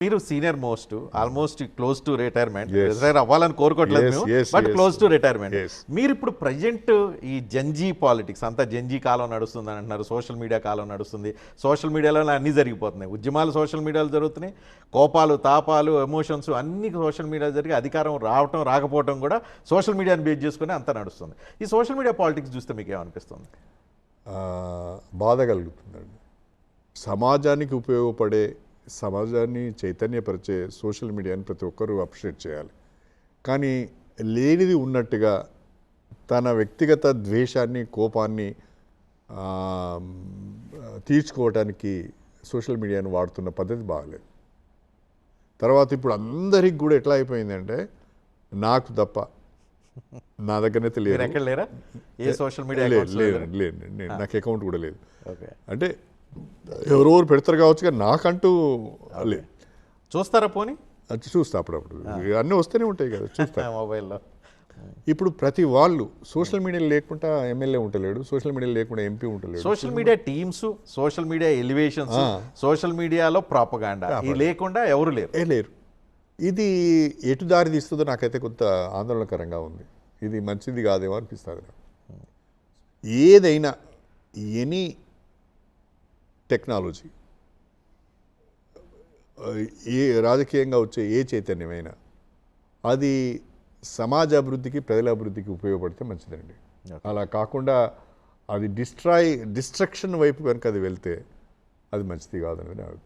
మీరు senior most almost close to retirement, Yes. Retire అవ్వాలని కోరుకోవట్లేదు Yes, మేము, yes, but yes. Close to retirement. Yes. మీరు ఇప్పుడు present ఈ జంజీ పాలిటిక్స్ అంతా జంజీ కాలం నడుస్తుంది అని అంటున్నారు, సోషల్ మీడియా కాలం నడుస్తుంది, సోషల్ మీడియాలో అన్నీ జరిగిపోతున్నాయి, ఉద్యమాలు సోషల్ మీడియాలో జరుగుతున్నాయి, కోపాలు తాపాలు ఎమోషన్స్ అన్ని సోషల్ మీడియా జరిగి అధికారం రావటం రాకపోవటం కూడా సోషల్ మీడియాని బేస్ చేసుకుని అంతా నడుస్తుంది. ఈ సోషల్ మీడియా పాలిటిక్స్ చూస్తే మీకు ఏమనిపిస్తుంది? బాధ కలుగుతుందండి. సమాజానికి ఉపయోగపడే, సమాజాన్ని చైతన్యపరిచే సోషల్ మీడియాని ప్రతి ఒక్కరూ అప్రిషియేట్ చేయాలి. కానీ లేనిది ఉన్నట్టుగా తన వ్యక్తిగత ద్వేషాన్ని, కోపాన్ని తీర్చుకోవడానికి సోషల్ మీడియాను వాడుతున్న పద్ధతి బాగలేదు. తర్వాత ఇప్పుడు అందరికి కూడా ఎట్లా అయిపోయిందంటే, నాకు తప్ప నా దగ్గరైతే లేదు, ఎక్కడ లేరా ఏ సోషల్ మీడియా? లేదు, నాకు అకౌంట్ కూడా లేదు. ఓకే, అంటే ఎవరెవరు పెడతారు కావచ్చు, కానీ నాకంటూ లేదు. చూస్తారా పోనీ? అది చూస్తా అప్పుడప్పుడు, అన్నీ వస్తూనే ఉంటాయి కదా, చూస్తా మొబైల్లో. ఇప్పుడు ప్రతి వాళ్ళు సోషల్ మీడియా లేకుండా ఎమ్మెల్యే ఉంటలేడు, సోషల్ మీడియా లేకుండా ఎంపీ ఉంటలేడు. Social media teams, social media elevations, social మీడియాలో ప్రాపగాండా ఇది లేకుండా ఎవరు లేరు. లేరు. ఇది ఎటు దారి తీస్తుందో నాకైతే కొంత ఆందోళనకరంగా ఉంది. ఇది మంచిది కాదేమో అనిపిస్తుంది నాకు. ఏదైనా ఎనీ టెక్నాలజీ, ఏ రాజకీయంగా వచ్చే ఏ చైతన్యమైనా అది సమాజ అభివృద్ధికి, ప్రజల అభివృద్ధికి ఉపయోగపడితే మంచిదండి. అలా కాకుండా అది డిస్ట్రక్షన్ వైపు కనుక అది వెళ్తే అది మంచిది కాదనేది నా అభిప్రాయం.